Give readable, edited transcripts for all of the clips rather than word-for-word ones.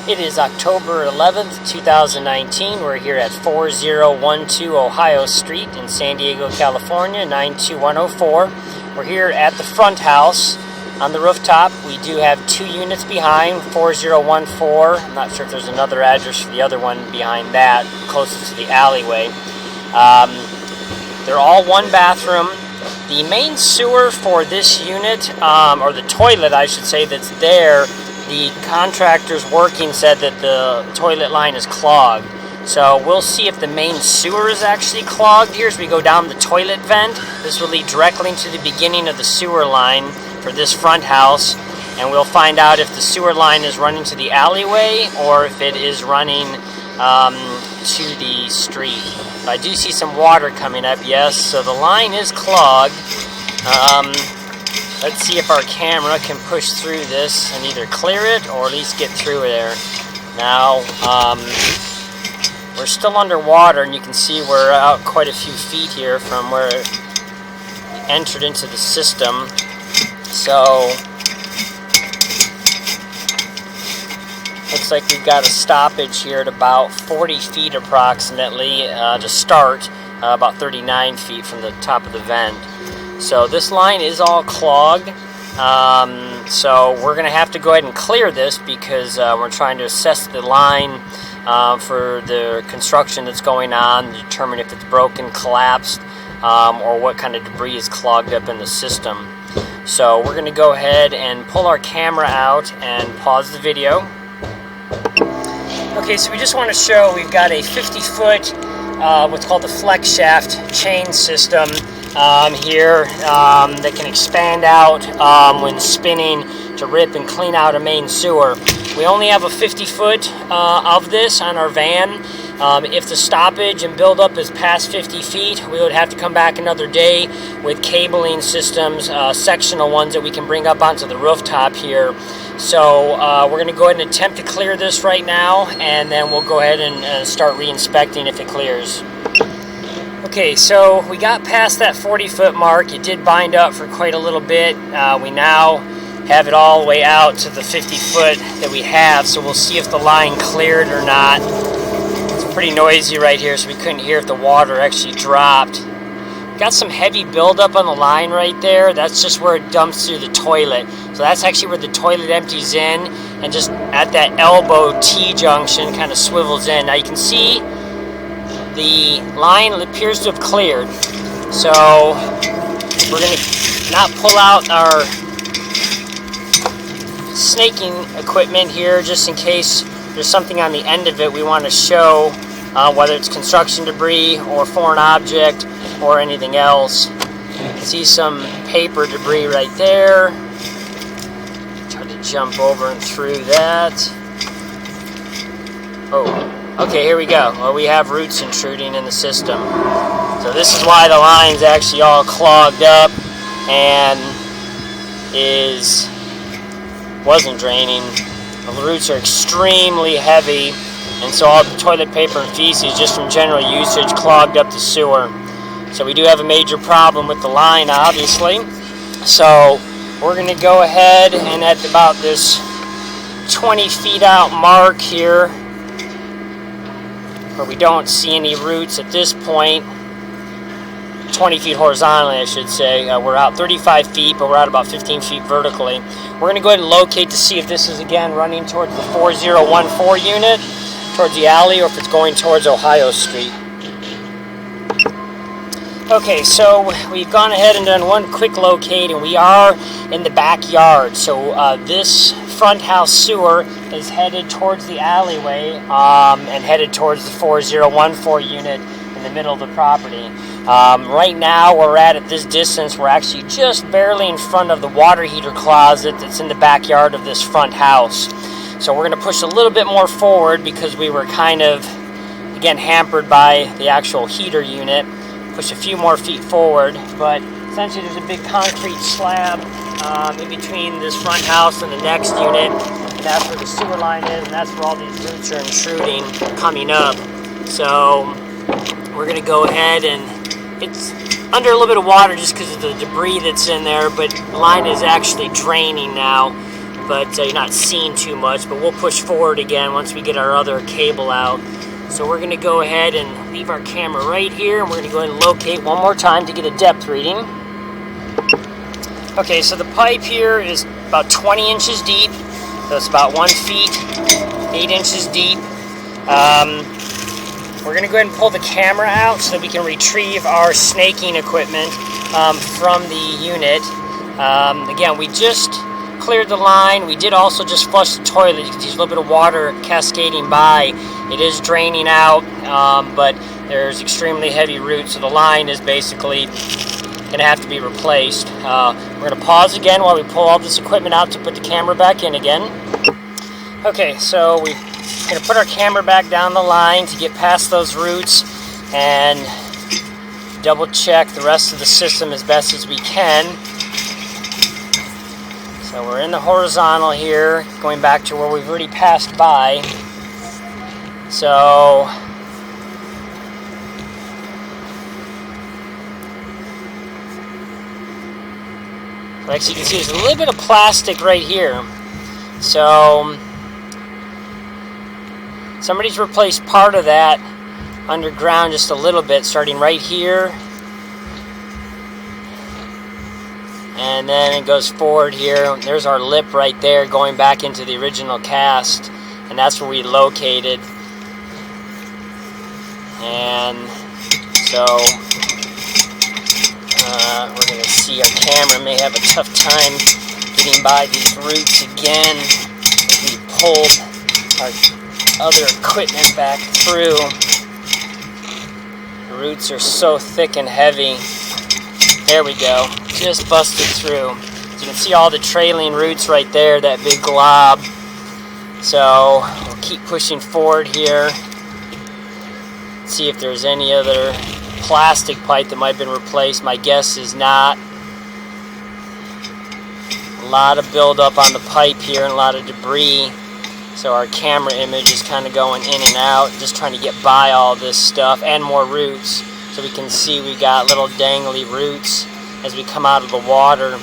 It is October 11th, 2019. We're here at 4012 Ohio Street in San Diego, California, 92104. We're here at the front house on the rooftop. We do have two units behind, 4014. I'm not sure if there's another address for the other one behind that, closest to the alleyway. They're all one bathroom. The main sewer for this unit, or the toilet I should say, that's there, the contractors working said that the toilet line is clogged. So we'll see if the main sewer is actually clogged here as we go down the toilet vent. This will lead directly into the beginning of the sewer line for this front house. And we'll find out if the sewer line is running to the alleyway or if it is running to the street. I do see some water coming up, yes, so the line is clogged. Let's see if our camera can push through this and either clear it or at least get through there. Now, we're still underwater, and you can see we're out quite a few feet here from where it entered into the system. So, looks like we've got a stoppage here at about 40 feet approximately to start, about 39 feet from the top of the vent. So this line is all clogged, so we're going to have to go ahead and clear this because we're trying to assess the line for the construction that's going on, determine if it's broken, collapsed, or what kind of debris is clogged up in the system. So we're going to go ahead and pull our camera out and pause the video. Okay, so we just want to show we've got a 50-foot, what's called the flex shaft chain system here that can expand out when spinning to rip and clean out a main sewer. We only have a 50-foot of this on our van. If the stoppage and buildup is past 50 feet, we would have to come back another day with cabling systems, sectional ones that we can bring up onto the rooftop here. So we're going to go ahead and attempt to clear this right now, and then we'll go ahead and start re-inspecting if it clears. Okay, so we got past that 40-foot mark. It did bind up for quite a little bit. We now have it all the way out to the 50-foot that we have, so we'll see if the line cleared or not. It's pretty noisy right here, so we couldn't hear if the water actually dropped. Got some heavy buildup on the line right there. That's just where it dumps through the toilet. So that's actually where the toilet empties in, and just at that elbow T-junction kind of swivels in. Now you can see the line appears to have cleared. So we're going to not pull out our snaking equipment here just in case there's something on the end of it we want to show, whether it's construction debris or foreign object or anything else. See some paper debris right there. Try to jump over and through that. Oh, okay, here we go. Well, we have roots intruding in the system. So this is why the line's actually all clogged up and wasn't draining. The roots are extremely heavy, and so all the toilet paper and feces, just from general usage, clogged up the sewer. So we do have a major problem with the line, obviously. So we're going to go ahead and at about this 20 feet out mark here, where we don't see any roots at this point, 20 feet horizontally I should say, we're out 35 feet, but we're out about 15 feet vertically. We're going to go ahead and locate to see if this is again running towards the 4014 unit, towards the alley, or if it's going towards Ohio Street. Okay, so we've gone ahead and done one quick locate, and we are in the backyard. So this front house sewer is headed towards the alleyway and headed towards the 4014 unit in the middle of the property. Right now we're at this distance, we're actually just barely in front of the water heater closet that's in the backyard of this front house. So we're going to push a little bit more forward because we were kind of, again, hampered by the actual heater unit. Push a few more feet forward, but essentially there's a big concrete slab in between this front house and the next unit, and that's where the sewer line is, and that's where all these roots are intruding, coming up. So we're going to go ahead, and it's under a little bit of water just because of the debris that's in there, but the line is actually draining now. but you're not seeing too much. But we'll push forward again once we get our other cable out. So we're going to go ahead and leave our camera right here, and we're going to go ahead and locate one more time to get a depth reading. Okay, so the pipe here is about 20 inches deep. So it's about 1 feet, 8 inches deep. We're going to go ahead and pull the camera out so that we can retrieve our snaking equipment from the unit. Again, we just cleared the line. We did also just flush the toilet. You can see there's a little bit of water cascading by. It is draining out, but there's extremely heavy roots, so the line is basically going to have to be replaced. We're going to pause again while we pull all this equipment out to put the camera back in again. Okay, so we're going to put our camera back down the line to get past those roots and double check the rest of the system as best as we can. So we're in the horizontal here, going back to where we've already passed by. So like you can see, there's a little bit of plastic right here. So somebody's replaced part of that underground just a little bit, starting right here. And then it goes forward here. There's our lip right there going back into the original cast. And that's where we located. And so we're going to see our camera may have a tough time getting by these roots again. We pulled our other equipment back through. The roots are so thick and heavy. There we go. Just busted through. As you can see all the trailing roots right there, that big glob. So we'll keep pushing forward here. See if there's any other plastic pipe that might have been replaced. My guess is not. A lot of buildup on the pipe here and a lot of debris. So our camera image is kind of going in and out, just trying to get by all this stuff and more roots. So we can see we got little dangly roots as we come out of the water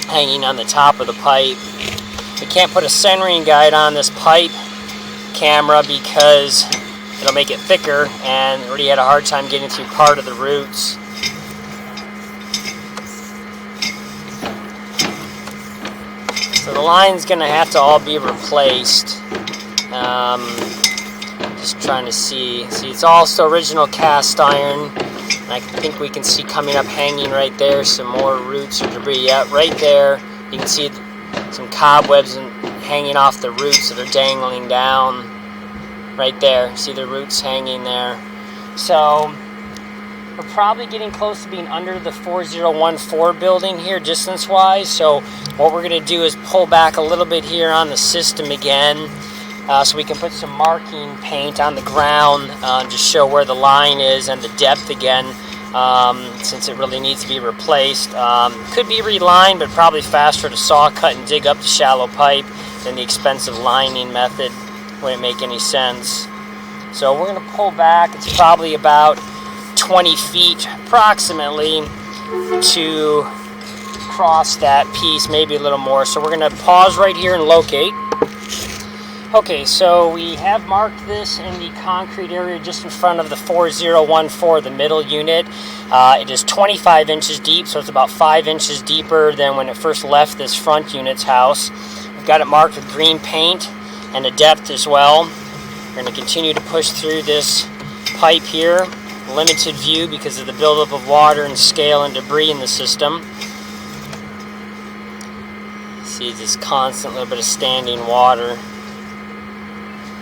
hanging on the top of the pipe. We can't put a centering guide on this pipe camera because it'll make it thicker, and already had a hard time getting through part of the roots. So the line's going to have to all be replaced. Just trying to see. See, it's all still original cast iron. And I think we can see coming up, hanging right there, some more roots or debris. Yeah, right there. You can see some cobwebs hanging off the roots that are dangling down. Right there. See the roots hanging there. So we're probably getting close to being under the 4014 building here, distance-wise. So what we're going to do is pull back a little bit here on the system again, so we can put some marking paint on the ground, just show where the line is and the depth again, since it really needs to be replaced. Could be relined, but probably faster to saw cut and dig up the shallow pipe than the expensive lining method. Wouldn't make any sense. So we're going to pull back. It's probably about 20 feet approximately to cross that piece, maybe a little more. So we're going to pause right here and locate. Okay, so we have marked this in the concrete area just in front of the 4014, the middle unit. It is 25 inches deep, so it's about 5 inches deeper than when it first left this front unit's house. We've got it marked with green paint and a depth as well. We're going to continue to push through this pipe here. Limited view because of the buildup of water and scale and debris in the system. See this constant little bit of standing water.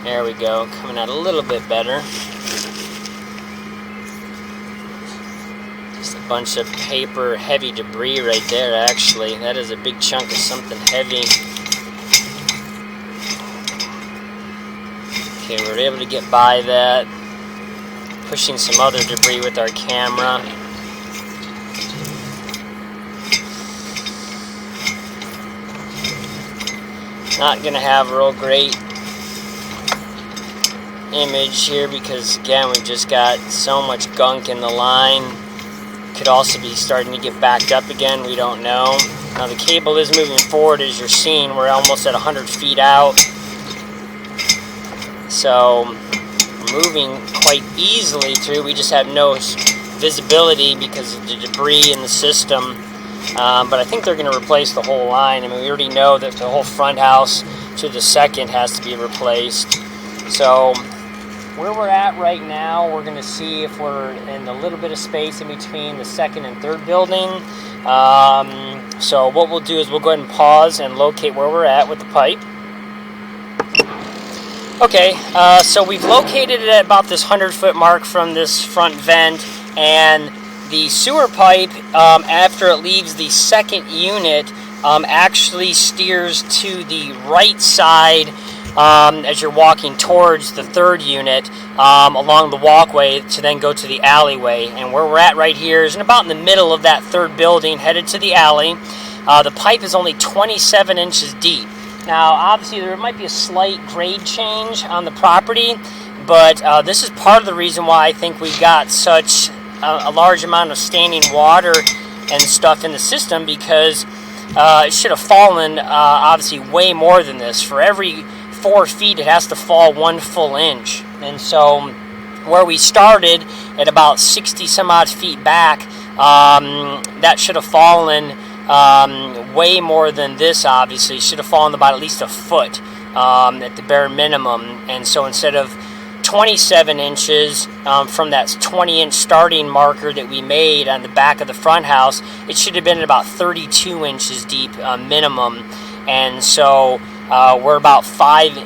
There we go, coming out a little bit better. Just a bunch of paper, heavy debris right there actually. That is a big chunk of something heavy. Okay, we were able to get by that. Pushing some other debris with our camera. Not going to have a real great image here because again we've just got so much gunk in the line. Could also be starting to get backed up again, we don't know. Now the cable is moving forward, as you're seeing. We're almost at 100 feet out. So moving quite easily through. We just have no visibility because of the debris in the system. But I think they're going to replace the whole line. I mean, we already know that the whole front house to the second has to be replaced. So where we're at right now, we're going to see if we're in a little bit of space in between the second and third building. So what we'll do is we'll go ahead and pause and locate where we're at with the pipe. Okay, so we've located it at about this 100-foot mark from this front vent, and the sewer pipe, after it leaves the second unit, actually steers to the right side as you're walking towards the third unit along the walkway to then go to the alleyway. And where we're at right here is about in the middle of that third building, headed to the alley. The pipe is only 27 inches deep. Now, obviously, there might be a slight grade change on the property, but this is part of the reason why I think we got such a large amount of standing water and stuff in the system, because it should have fallen, obviously, way more than this. For every 4 feet, it has to fall 1 full inch. And so, where we started at about 60 some odd feet back, that should have fallen way more than this. Obviously should have fallen about at least a foot at the bare minimum. And so instead of 27 inches from that 20-inch starting marker that we made on the back of the front house, it should have been about 32 inches deep minimum. And so we're about 5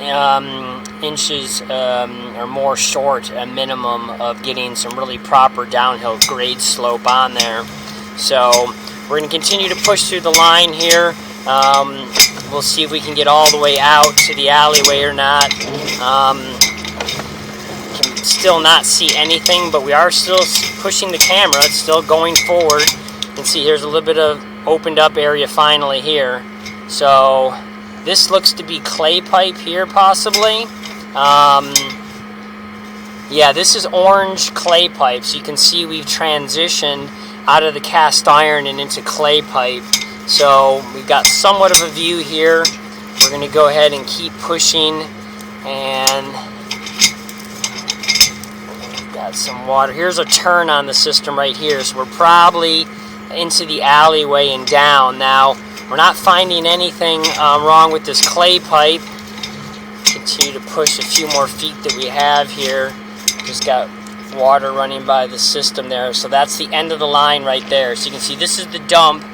inches or more short a minimum of getting some really proper downhill grade slope on there. So we're going to continue to push through the line here. We'll see if we can get all the way out to the alleyway or not. Can still not see anything, but we are still pushing the camera. It's still going forward. You can see here's a little bit of opened up area finally here. So this looks to be clay pipe here possibly. Yeah, this is orange clay pipe. So you can see we've transitioned out of the cast iron and into clay pipe. So we've got somewhat of a view here. We're going to go ahead and keep pushing, and got some water. Here's a turn on the system right here, so we're probably into the alleyway and down. Now we're not finding anything wrong with this clay pipe. Continue to push a few more feet that we have here. Just got water running by the system there. So that's the end of the line right there. So you can see this is the dump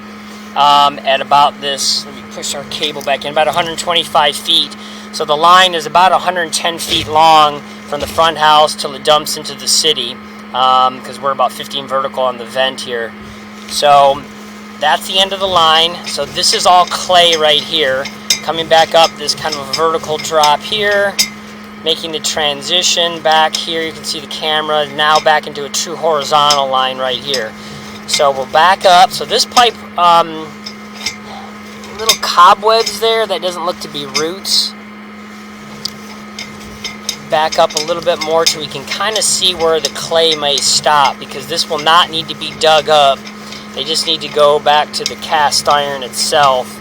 at about this, let me push our cable back in, about 125 feet. So the line is about 110 feet long from the front house till it dumps into the city, because we're about 15 vertical on the vent here. So that's the end of the line. So this is all clay right here. Coming back up this kind of a vertical drop here, making the transition back here. You can see the camera now back into a true horizontal line right here. So we'll back up. So this pipe, little cobwebs there, that doesn't look to be roots. Back up a little bit more so we can kind of see where the clay may stop, because this will not need to be dug up. They just need to go back to the cast iron itself.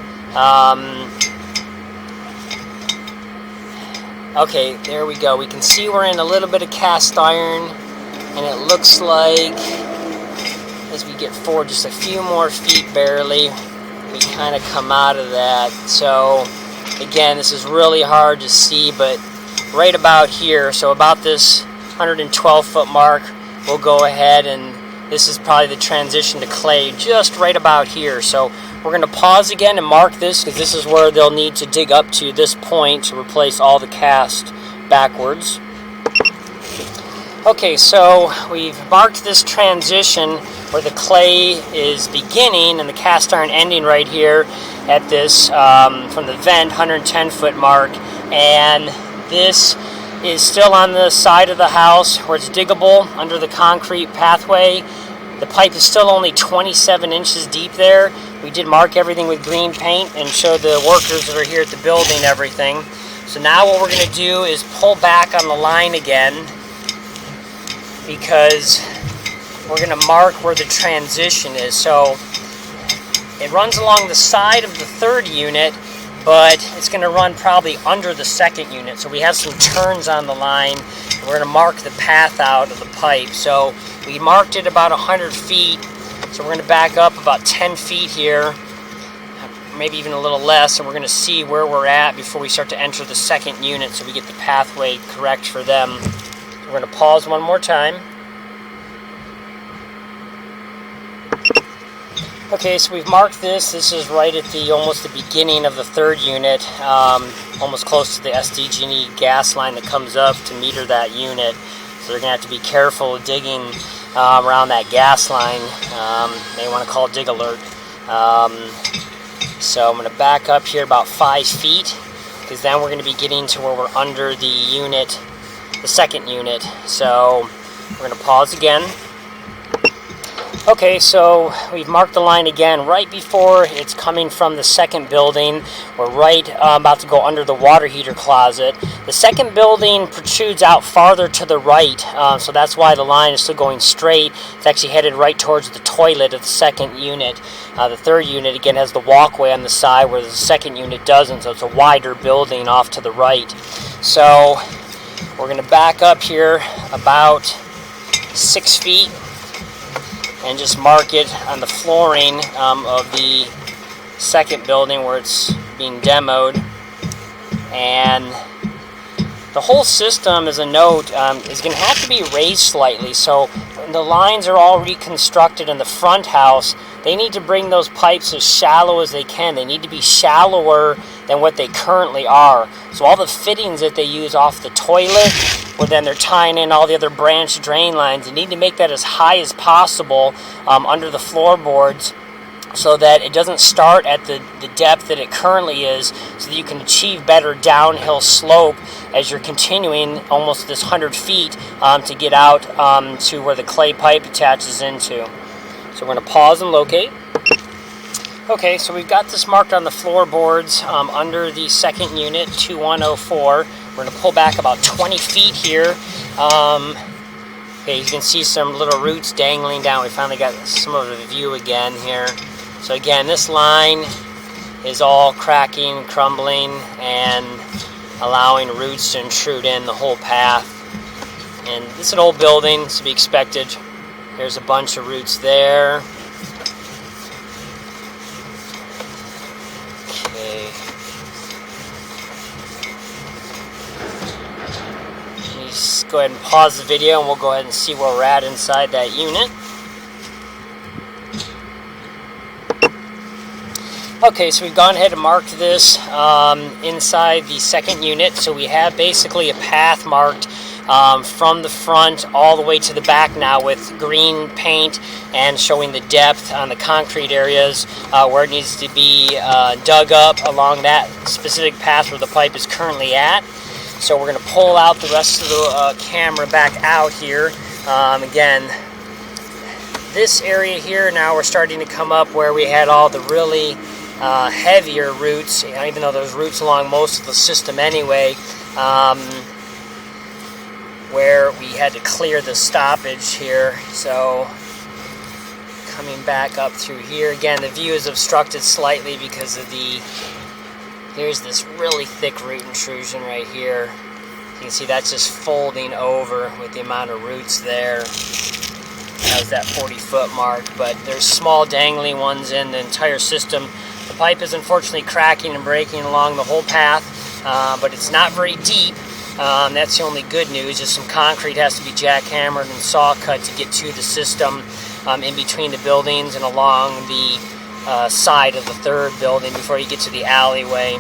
Okay, there we go. We can see we're in a little bit of cast iron, and it looks like as we get forward just a few more feet barely, we kind of come out of that. So again, this is really hard to see, but right about here, so about this 112-foot mark, we'll go ahead, and this is probably the transition to clay just right about here. So we're going to pause again and mark this, because this is where they'll need to dig up to this point to replace all the cast backwards. Okay, so we've marked this transition where the clay is beginning and the cast iron ending right here at this, from the vent, 110-foot mark. And this is still on the side of the house where it's diggable under the concrete pathway. The pipe is still only 27 inches deep there. We did mark everything with green paint and show the workers that are here at the building everything. So now what we're going to do is pull back on the line again, because we're going to mark where the transition is. So it runs along the side of the third unit, but it's going to run probably under the second unit. So we have some turns on the line. We're going to mark the path out of the pipe. So we marked it about 100 feet. So we're going to back up about 10 feet here, maybe even a little less, and we're going to see where we're at before we start to enter the second unit so we get the pathway correct for them. We're going to pause one more time. Okay, so we've marked this. This is right at almost the beginning of the third unit, almost close to the SDG&E gas line that comes up to meter that unit. So they're going to have to be careful digging around that gas line. They want to call dig alert. So I'm going to back up here about 5 feet, because then we're going to be getting to where we're under the unit, the second unit. So we're going to pause again. Okay, so we've marked the line again right before it's coming from the second building. We're right about to go under the water heater closet. The second building protrudes out farther to the right, so that's why the line is still going straight. It's actually headed right towards the toilet of the second unit. The third unit, again, has the walkway on the side where the second unit doesn't, so it's a wider building off to the right. So we're going to back up here about 6 feet. And just mark it on the flooring of the second building where it's being demoed. And the whole system, as a note, is going to have to be raised slightly. So when the lines are all reconstructed in the front house, they need to bring those pipes as shallow as they can. They need to be shallower than what they currently are. So all the fittings that they use off the toilet, well, then they're tying in all the other branch drain lines. You need to make that as high as possible under the floorboards, so that it doesn't start at the depth that it currently is, so that you can achieve better downhill slope as you're continuing almost this 100 feet to get out to where the clay pipe attaches into. So we're going to pause and locate. Okay, so we've got this marked on the floorboards under the second unit, 2104. We're going to pull back about 20 feet here. Okay, you can see some little roots dangling down. We finally got some of the view again here. So again, this line is all cracking, crumbling, and allowing roots to intrude in the whole path. And this is an old building, it's to be expected. There's a bunch of roots there. Okay. Just go ahead and pause the video and we'll go ahead and see where we're at inside that unit. Okay, so we've gone ahead and marked this inside the second unit. So we have basically a path marked from the front all the way to the back now with green paint and showing the depth on the concrete areas where it needs to be dug up along that specific path where the pipe is currently at. So we're going to pull out the rest of the camera back out here. Again, this area here now we're starting to come up where we had all the really heavier roots, even though there's roots along most of the system anyway, where we had to clear the stoppage here. So coming back up through here, again the view is obstructed slightly because of here's this really thick root intrusion right here. You can see that's just folding over with the amount of roots there. That was that 40-foot mark, but there's small dangly ones in the entire system. The pipe is unfortunately cracking and breaking along the whole path, but it's not very deep. That's the only good news, is some concrete has to be jackhammered and saw cut to get to the system in between the buildings and along the side of the third building before you get to the alleyway.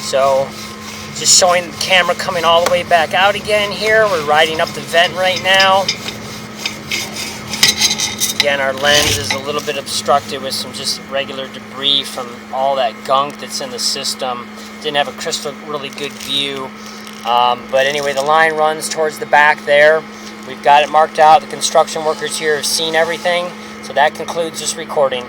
So just showing the camera coming all the way back out again here. We're riding up the vent right now. Again, our lens is a little bit obstructed with some just regular debris from all that gunk that's in the system. Didn't have a really good view. But anyway, the line runs towards the back there. We've got it marked out. The construction workers here have seen everything. So that concludes this recording.